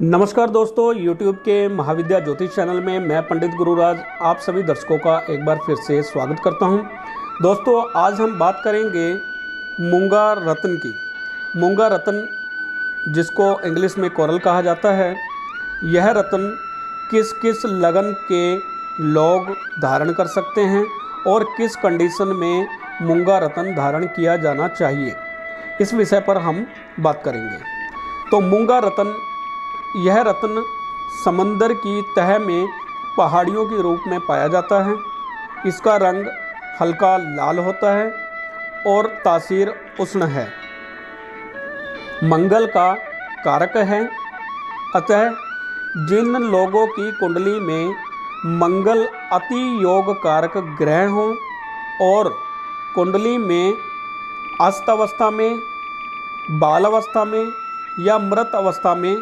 नमस्कार दोस्तों, YouTube के महाविद्या ज्योतिष चैनल में मैं पंडित गुरुराज आप सभी दर्शकों का एक बार फिर से स्वागत करता हूं। दोस्तों, आज हम बात करेंगे मूंगा रत्न की। मूंगा रत्न, जिसको इंग्लिश में कोरल कहा जाता है, यह रत्न किस किस लगन के लोग धारण कर सकते हैं और किस कंडीशन में मूंगा रत्न धारण किया जाना चाहिए, इस विषय पर हम बात करेंगे। तो मूंगा रत्न, यह रत्न समंदर की तह में पहाड़ियों के रूप में पाया जाता है। इसका रंग हल्का लाल होता है और तासीर उष्ण है। मंगल का कारक है। अतः जिन लोगों की कुंडली में मंगल अति योग कारक ग्रह हों और कुंडली में अस्त अवस्था में, बाल अवस्था में या मृत अवस्था में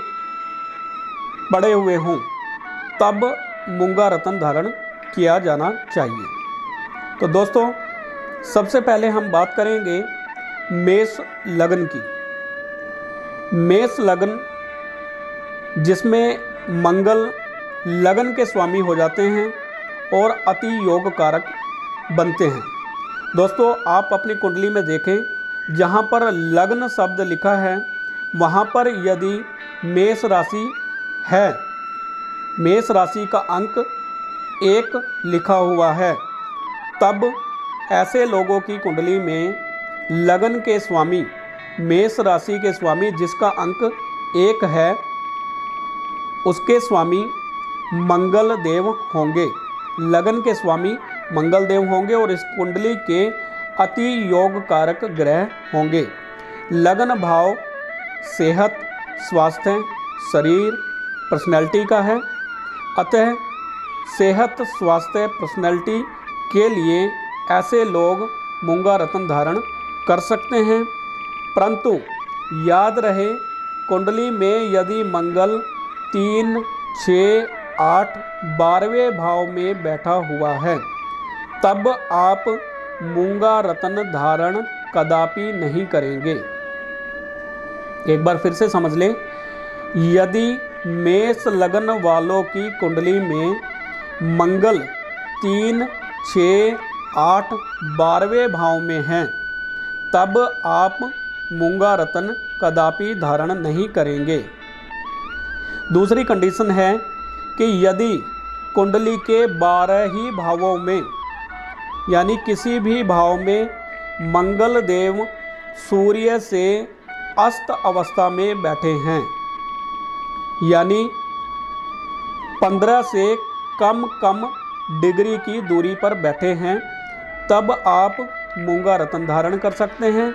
पड़े हुए हों, तब मूंगा रत्न धारण किया जाना चाहिए। तो दोस्तों, सबसे पहले हम बात करेंगे मेष लगन की। मेष लगन, जिसमें मंगल लगन के स्वामी हो जाते हैं और अति योग कारक बनते हैं। दोस्तों, आप अपनी कुंडली में देखें, जहाँ पर लग्न शब्द लिखा है वहाँ पर यदि मेष राशि है, मेष राशि का अंक 1 लिखा हुआ है, तब ऐसे लोगों की कुंडली में लगन के स्वामी, मेष राशि के स्वामी जिसका अंक 1 है, उसके स्वामी मंगल देव होंगे। लगन के स्वामी मंगल देव होंगे और इस कुंडली के अति योग कारक ग्रह होंगे। लगन भाव सेहत, स्वास्थ्य, शरीर, पर्सनैलिटी का है। अतः सेहत, स्वास्थ्य, पर्सनैलिटी के लिए ऐसे लोग मूंगा रत्न धारण कर सकते हैं। परंतु याद रहे, कुंडली में यदि मंगल 3, 6, 8, 12वें भाव में बैठा हुआ है, तब आप मूंगा रत्न धारण कदापि नहीं करेंगे। एक बार फिर से समझ लें, यदि मेष लगन वालों की कुंडली में मंगल 3, 6, 8, 12वें भाव में हैं, तब आप मूंगा रत्न कदापि धारण नहीं करेंगे। दूसरी कंडीशन है कि यदि कुंडली के 12 ही भावों में, यानी किसी भी भाव में मंगल देव सूर्य से अस्त अवस्था में बैठे हैं, यानी 15 से कम डिग्री की दूरी पर बैठे हैं, तब आप मूंगा रत्न धारण कर सकते हैं।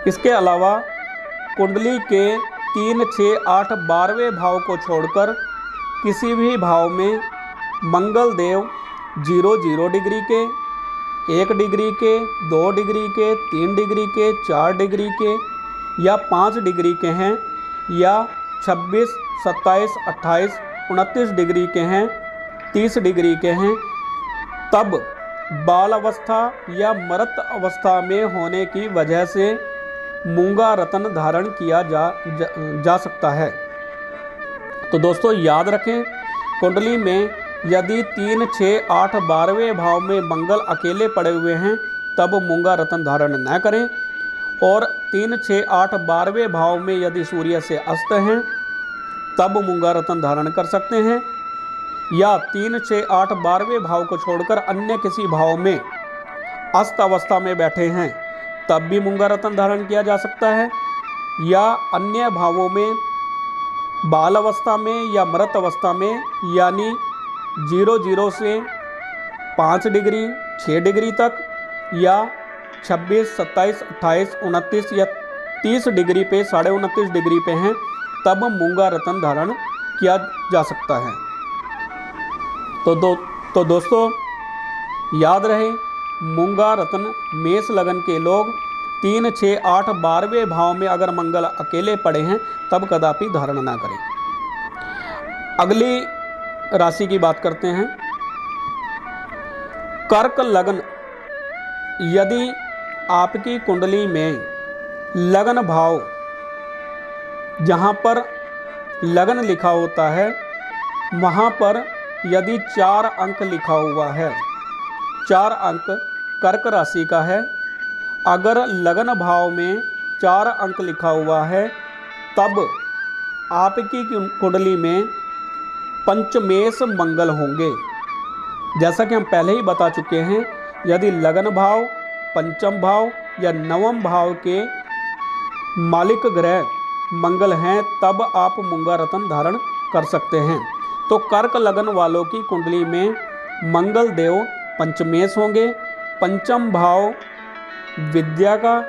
इसके अलावा कुंडली के 3, 6, 8, 12वें भाव को छोड़कर किसी भी भाव में मंगल देव 0 डिग्री के, 1 डिग्री के, 2 डिग्री के, 3 डिग्री के, 4 डिग्री के या 5 डिग्री के हैं, या 26, 27, 28, 29 डिग्री के हैं, 30 डिग्री के हैं, तब बाल अवस्था या मृत अवस्था में होने की वजह से मूंगा रत्न धारण किया जा सकता है। तो दोस्तों, याद रखें, कुंडली में यदि 3, 6, 8, 12वें भाव में मंगल अकेले पड़े हुए हैं, तब मूंगा रत्न धारण न करें। और 3, 6, 8, 12वें भाव में यदि सूर्य से अस्त हैं, तब मूंगा रत्न धारण कर सकते हैं। या 3, 6, 8, 12वें भाव को छोड़कर अन्य किसी भाव में अस्त अवस्था में बैठे हैं, तब भी मूंगा रत्न धारण किया जा सकता है। या अन्य भावों में बाल अवस्था में या मृत अवस्था में, यानी 0 से 5 डिग्री, 6 डिग्री तक, या 26, 27, 28, 29 या 30 डिग्री पे, 29.5 डिग्री पे हैं, तब मूंगा रत्न धारण किया जा सकता है। तो दोस्तों, याद रहे, मूंगा रत्न मेष लगन के लोग 3, 6, 8, 12वें भाव में अगर मंगल अकेले पड़े हैं, तब कदापि धारण ना करें। अगली राशि की बात करते हैं, कर्क लगन। यदि आपकी कुंडली में लगन भाव जहाँ पर लगन लिखा होता है वहाँ पर यदि 4 अंक लिखा हुआ है, 4 अंक कर्क राशि का है, अगर लगन भाव में 4 अंक लिखा हुआ है तब आपकी कुंडली में पंचमेश मंगल होंगे। जैसा कि हम पहले ही बता चुके हैं, यदि लगन भाव, पंचम भाव या नवम भाव के मालिक ग्रह मंगल हैं तब आप मूंगा रत्न धारण कर सकते हैं। तो कर्क लगन वालों की कुंडली में मंगल देव पंचमेश होंगे। पंचम भाव विद्या का,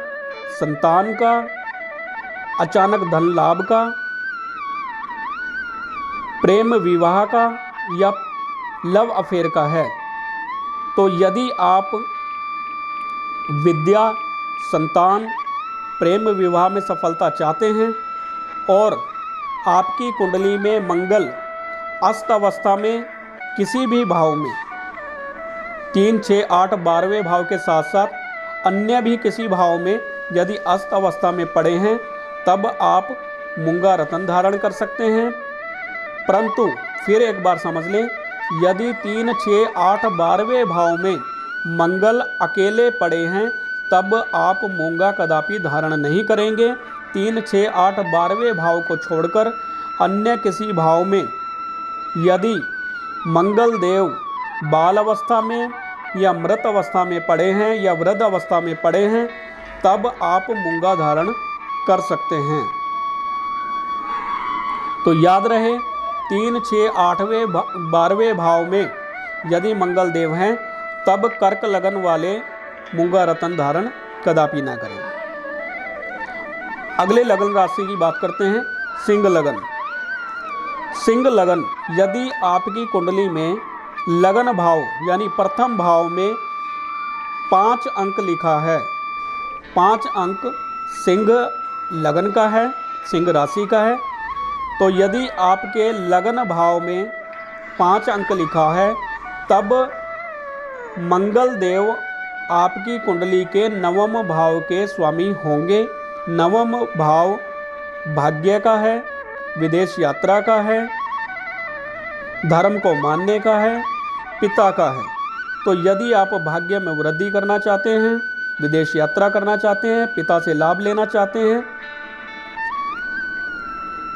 संतान का, अचानक धन लाभ का, प्रेम विवाह का या लव अफेयर का है। तो यदि आप विद्या, संतान, प्रेम विवाह में सफलता चाहते हैं और आपकी कुंडली में मंगल अस्त अवस्था में किसी भी भाव में 3, 6, 8, 12वें भाव के साथ साथ अन्य भी किसी भाव में यदि अस्त अवस्था में पड़े हैं तब आप मूंगा रत्न धारण कर सकते हैं। परंतु फिर एक बार समझ लें, यदि 3, 6, 8, 12वें भाव में मंगल अकेले पड़े हैं तब आप मूंगा कदापि धारण नहीं करेंगे। 3, 6, 8, 12वें भाव को छोड़कर अन्य किसी भाव में यदि मंगल देव बाल अवस्था में या मृत अवस्था में पड़े हैं या वृद्ध अवस्था में पड़े हैं तब आप मूंगा धारण कर सकते हैं। तो याद रहे, 3, 6, 8वें 12वें भाव में यदि मंगल देव हैं तब कर्क लगन वाले मूंगा रत्न धारण कदापि ना करें। अगले लगन राशि की बात करते हैं, सिंह लगन। सिंह लगन, यदि आपकी कुंडली में लगन भाव यानी प्रथम भाव में 5 अंक लिखा है, 5 अंक सिंह लगन का है, सिंह राशि का है, तो यदि आपके लगन भाव में 5 अंक लिखा है तब मंगल देव आपकी कुंडली के नवम भाव के स्वामी होंगे। नवम भाव भाग्य का है, विदेश यात्रा का है, धर्म को मानने का है, पिता का है। तो यदि आप भाग्य में वृद्धि करना चाहते हैं, विदेश यात्रा करना चाहते हैं, पिता से लाभ लेना चाहते हैं,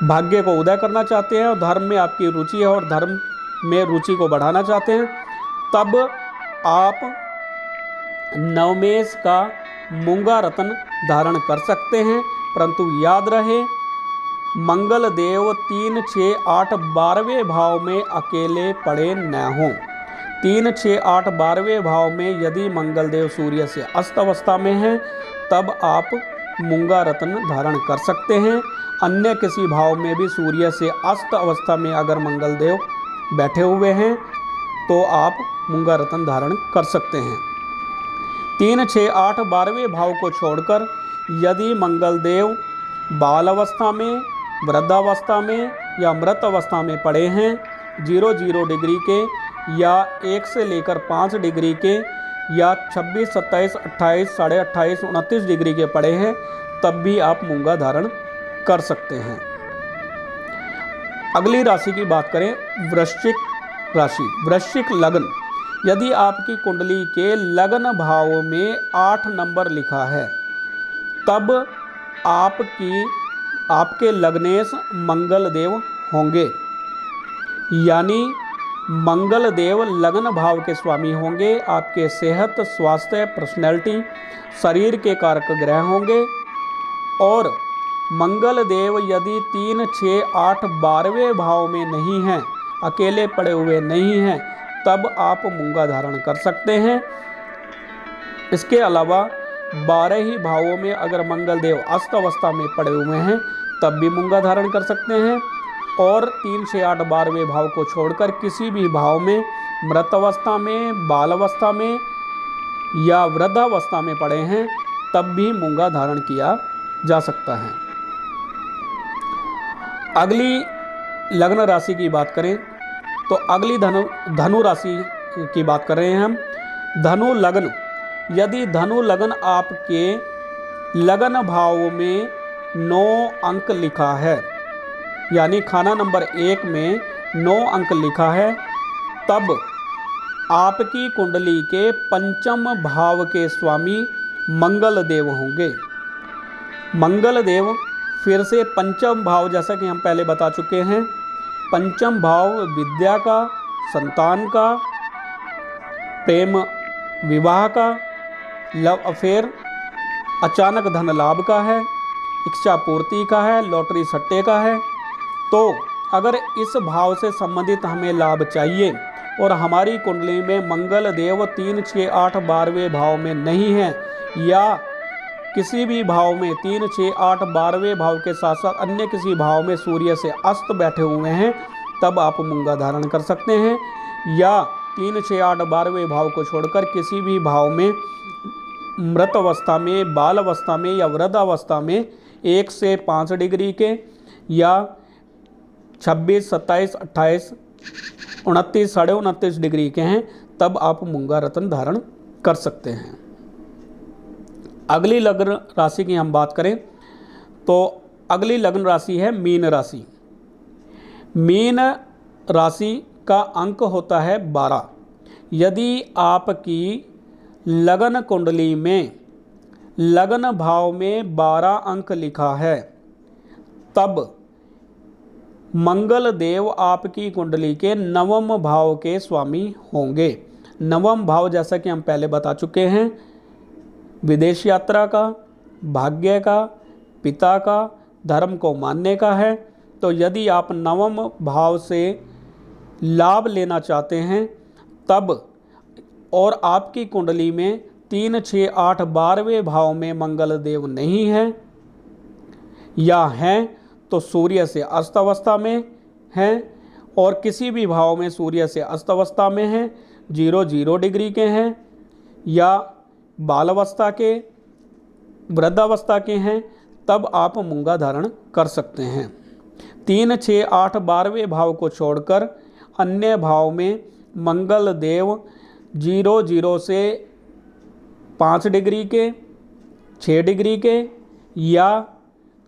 भाग्य को उदय करना चाहते हैं और धर्म में आपकी रुचि है और धर्म में रुचि को बढ़ाना चाहते हैं, तब आप नवमेश का मूंगा रत्न धारण कर सकते हैं। परंतु याद रहे, मंगल देव 3, 6, 8, 12वें भाव में अकेले पड़े न हों। 3, 6, 8, 12वें भाव में यदि मंगल देव सूर्य से अस्त अवस्था में हैं तब आप मूंगा रत्न धारण कर सकते हैं। अन्य किसी भाव में भी सूर्य से अस्त अवस्था में अगर मंगल देव बैठे हुए हैं तो आप मूंगा रत्न धारण कर सकते हैं। 3, 6, 8, 12वें भाव को छोड़कर यदि मंगल देव बाल अवस्था में, वृद्धावस्था में या मृत अवस्था में पड़े हैं, 0 डिग्री के या 1 से लेकर 5 डिग्री के या 26, 27, 28, 28.5, 29 डिग्री के पड़े हैं तब भी आप मूंगा धारण कर सकते हैं। अगली राशि की बात करें, वृश्चिक राशि। वृश्चिक लगन, यदि आपकी कुंडली के लगन भाव में 8 नंबर लिखा है तब आपके लग्नेश मंगल देव होंगे, यानी मंगल देव लगन भाव के स्वामी होंगे। आपके सेहत, स्वास्थ्य, पर्सनैलिटी, शरीर के कारक ग्रह होंगे। और मंगल देव यदि 3, 6, 8, 12वें भाव में नहीं हैं, अकेले पड़े हुए नहीं हैं, तब आप मूंगा धारण कर सकते हैं। इसके अलावा 12 ही भावों में अगर मंगल देव अस्त अवस्था में पड़े हुए हैं तब भी मूंगा धारण कर सकते हैं। और 3, 6, 8, 12वें भाव को छोड़कर किसी भी भाव में मृत अवस्था में, बाल अवस्था में या वृद्धावस्था में पड़े हैं तब भी मूंगा धारण किया जा सकता है। अगली लग्न राशि की बात करें तो अगली धनु राशि की बात कर रहे हैं हम। धनु लगन, यदि धनु लगन आपके लगन भाव में 9 अंक लिखा है, यानी खाना नंबर 1 में 9 अंक लिखा है, तब आपकी कुंडली के पंचम भाव के स्वामी मंगल देव होंगे। मंगल देव फिर से पंचम भाव, जैसा कि हम पहले बता चुके हैं, पंचम भाव विद्या का, संतान का, प्रेम विवाह का, लव अफेयर, अचानक धन लाभ का है, इच्छा पूर्ति का है, लॉटरी सट्टे का है। तो अगर इस भाव से संबंधित हमें लाभ चाहिए और हमारी कुंडली में मंगल देव 3, 6, 8, 12वें भाव में नहीं है, या किसी भी भाव में 3, 6, 8, 12वें भाव के साथ साथ अन्य किसी भाव में सूर्य से अस्त बैठे हुए हैं, तब आप मूंगा धारण कर सकते हैं। या 3, 6, 8, 12वें भाव को छोड़कर किसी भी भाव में मृत अवस्था में, बाल अवस्था में या वृद्ध अवस्था में 1 से 5 डिग्री के, या 26, 27, 28, 29, 29.5 डिग्री के हैं, तब आप मूंगा रत्न धारण कर सकते हैं। अगली लग्न राशि की हम बात करें तो अगली लग्न राशि है मीन राशि। मीन राशि का अंक होता है 12। यदि आपकी लगन कुंडली में लगन भाव में 12 अंक लिखा है, तब मंगल देव आपकी कुंडली के नवम भाव के स्वामी होंगे। नवम भाव जैसा कि हम पहले बता चुके हैं, विदेश यात्रा का, भाग्य का, पिता का, धर्म को मानने का है। तो यदि आप नवम भाव से लाभ लेना चाहते हैं तब, और आपकी कुंडली में 3, 6, 8, 12वें भाव में मंगल देव नहीं है, या हैं तो सूर्य से अस्त अवस्था में हैं, और किसी भी भाव में सूर्य से अस्त अवस्था में हैं, 0 डिग्री के हैं, या बाल अवस्था के, वृद्ध अवस्था के हैं, तब आप मूंगा धारण कर सकते हैं। 3, 6, 8, 12वें भाव को छोड़कर अन्य भाव में मंगल देव 0 से 5 डिग्री के, 6 डिग्री के, या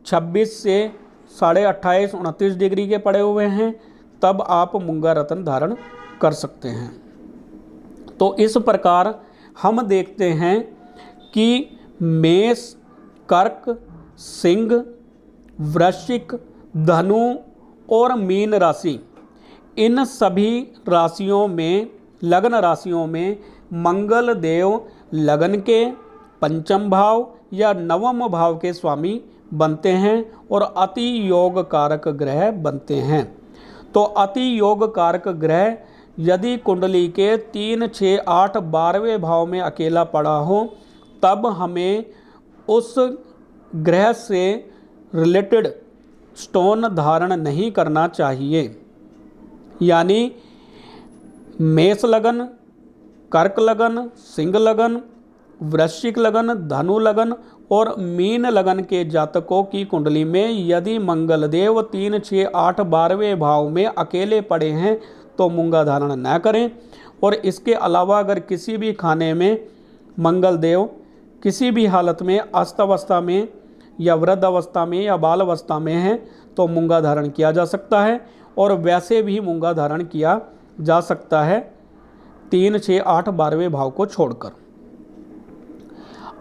26 से 28.5, 29 डिग्री के पड़े हुए हैं, तब आप मूंगा रत्न धारण कर सकते हैं। तो इस प्रकार हम देखते हैं कि मेष, कर्क, सिंह, वृश्चिक, धनु और मीन राशि, इन सभी राशियों में, लग्न राशियों में मंगल देव लगन के पंचम भाव या नवम भाव के स्वामी बनते हैं और अति योग कारक ग्रह बनते हैं। तो अति योग कारक ग्रह यदि कुंडली के 3, 6, 8, 12वें भाव में अकेला पड़ा हो, तब हमें उस ग्रह से रिलेटेड स्टोन धारण नहीं करना चाहिए। यानी मेष लगन, कर्क लगन, सिंह लगन, वृश्चिक लगन, धनु लगन और मीन लगन के जातकों की कुंडली में यदि मंगल देव 3, 6, 8, 12वें भाव में अकेले पड़े हैं तो मूंगा धारण न करें। और इसके अलावा अगर किसी भी खाने में मंगल देव किसी भी हालत में अस्त अवस्था में या वृद्ध अवस्था में या बाल अवस्था में है तो मूंगा धारण किया जा सकता है, और वैसे भी मूंगा धारण किया जा सकता है 3, 6, 8, 12वें भाव को छोड़कर।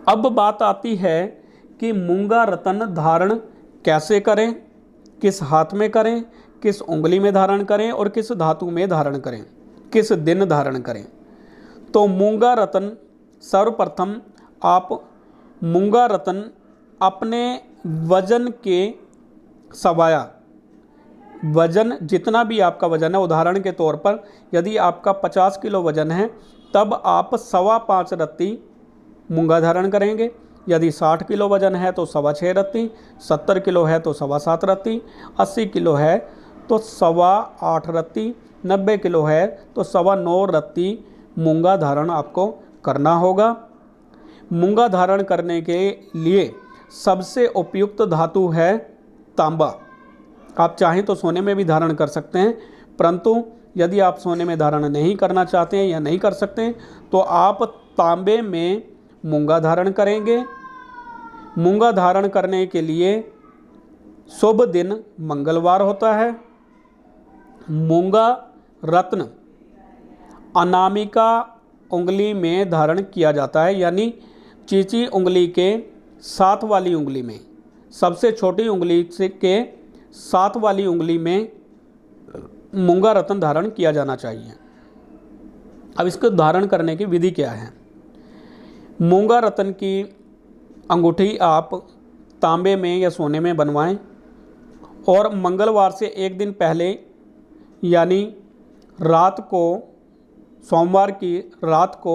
अब बात आती है कि मूंगा रत्न धारण कैसे करें, किस हाथ में करें, किस उंगली में धारण करें और किस धातु में धारण करें, किस दिन धारण करें। तो मूंगा रत्न सर्वप्रथम आप मूंगा रत्न अपने वजन के सवाया, वजन जितना भी आपका वजन है, उदाहरण के तौर पर यदि आपका 50 किलो वजन है तब आप 5.25 रत्ती मूंगा धारण करेंगे। यदि 60 किलो वजन है तो 6.25 रत्ती, 70 किलो है तो 7.25 रत्ती, 80 किलो है तो 8.25 रत्ती, 90 किलो है तो 9.25 रत्ती मूंगा धारण आपको करना होगा। मूंगा धारण करने के लिए सबसे उपयुक्त धातु है तांबा। आप चाहें तो सोने में भी धारण कर सकते हैं, परंतु यदि आप सोने में धारण नहीं करना चाहते हैं या नहीं कर सकते तो आप तांबे में मूंगा धारण करेंगे। मूंगा धारण करने के लिए शुभ दिन मंगलवार होता है। मूंगा रत्न अनामिका उंगली में धारण किया जाता है, यानी चीची उंगली के साथ वाली उंगली में, सबसे छोटी उंगली से के साथ वाली उंगली में मूंगा रत्न धारण किया जाना चाहिए। अब इसको धारण करने की विधि क्या है। मूंगा रत्न की अंगूठी आप तांबे में या सोने में बनवाएं और मंगलवार से एक दिन पहले यानी रात को, सोमवार की रात को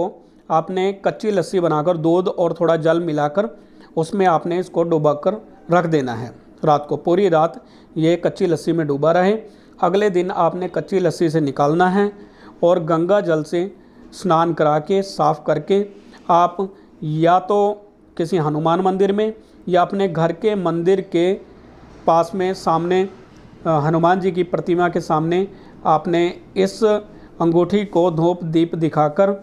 आपने कच्ची लस्सी बनाकर दूध और थोड़ा जल मिलाकर उसमें आपने इसको डुबाकर रख देना है। रात को पूरी रात ये कच्ची लस्सी में डूबा रहे। अगले दिन आपने कच्ची लस्सी से निकालना है और गंगा जल से स्नान करा के साफ़ करके आप या तो किसी हनुमान मंदिर में या अपने घर के मंदिर के पास में सामने हनुमान जी की प्रतिमा के सामने आपने इस अंगूठी को धूप दीप दिखाकर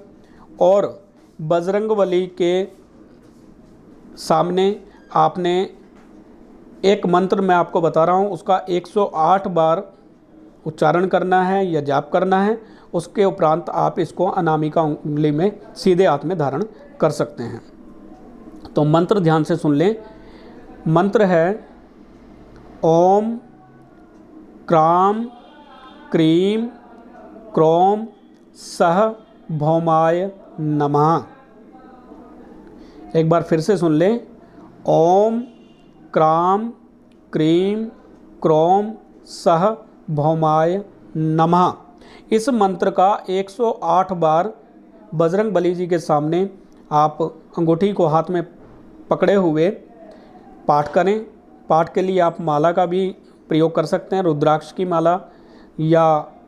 और बजरंगबली के सामने आपने एक मंत्र मैं आपको बता रहा हूँ, उसका 108 बार उच्चारण करना है या जाप करना है। उसके उपरांत आप इसको अनामिका उंगली में सीधे हाथ में धारण कर सकते हैं। तो मंत्र ध्यान से सुन लें। मंत्र है ओम क्राम क्रीम क्रोम सह भौमाय नमः। एक बार फिर से सुन लें। ओम क्राम क्रीम क्रोम सह भौमाय नमः। इस मंत्र का 108 बार बजरंग बली जी के सामने आप अंगूठी को हाथ में पकड़े हुए पाठ करें। पाठ के लिए आप माला का भी प्रयोग कर सकते हैं, रुद्राक्ष की माला या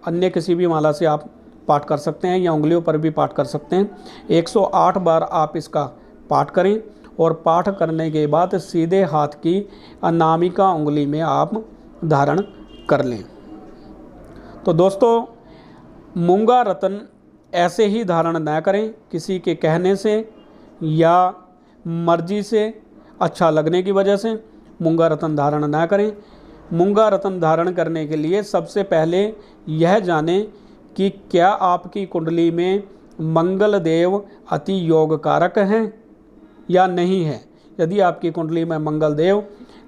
अन्य किसी भी माला से आप पाठ कर सकते हैं या उंगलियों पर भी पाठ कर सकते हैं। 108 बार आप इसका पाठ करें और पाठ करने के बाद सीधे हाथ की अनामिका उंगली में आप धारण कर लें। तो दोस्तों, मूंगा रत्न ऐसे ही धारण न करें, किसी के कहने से या मर्जी से, अच्छा लगने की वजह से मूंगा रत्न धारण न करें। मूंगा रत्न धारण करने के लिए सबसे पहले यह जानें कि क्या आपकी कुंडली में मंगल देव अति योग कारक हैं या नहीं है। यदि आपकी कुंडली में मंगल देव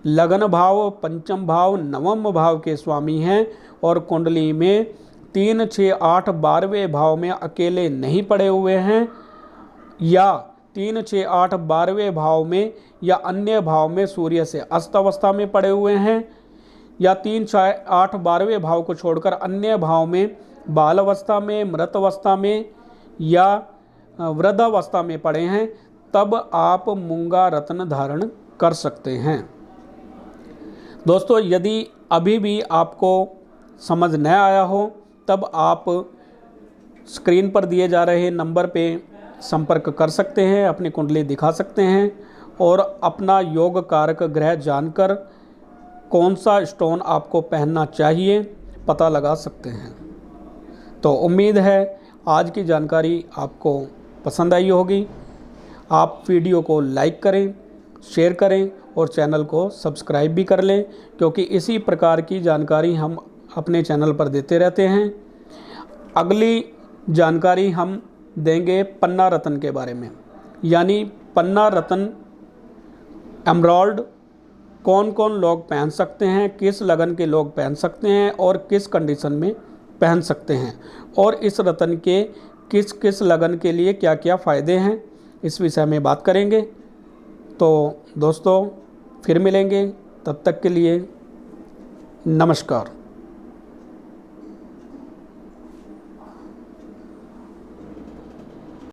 लगन भाव, पंचम भाव, नवम भाव के स्वामी हैं और कुंडली में 3, 6, 8, 12वें भाव में अकेले नहीं पड़े हुए हैं या 3, 6, 8, 12वें भाव में या अन्य भाव में सूर्य से अस्त अवस्था में पड़े हुए हैं या 3, 6, 8, 12वें भाव को छोड़कर अन्य भाव में बाल अवस्था में, मृत अवस्था में या वृद्धावस्था में पड़े हैं, तब आप मूंगा रत्न धारण कर सकते हैं। दोस्तों, यदि अभी भी आपको समझ न आया हो तब आप स्क्रीन पर दिए जा रहे नंबर पे संपर्क कर सकते हैं, अपनी कुंडली दिखा सकते हैं और अपना योग कारक ग्रह जानकर कौन सा स्टोन आपको पहनना चाहिए पता लगा सकते हैं। तो उम्मीद है आज की जानकारी आपको पसंद आई होगी। आप वीडियो को लाइक करें, शेयर करें और चैनल को सब्सक्राइब भी कर लें, क्योंकि इसी प्रकार की जानकारी हम अपने चैनल पर देते रहते हैं। अगली जानकारी हम देंगे पन्ना रत्न के बारे में, यानी पन्ना रत्न एमराल्ड कौन कौन लोग पहन सकते हैं, किस लगन के लोग पहन सकते हैं और किस कंडीशन में पहन सकते हैं, और इस रत्न के किस किस लगन के लिए क्या क्या फ़ायदे हैं, इस विषय में बात करेंगे। तो दोस्तों, फिर मिलेंगे, तब तक के लिए नमस्कार।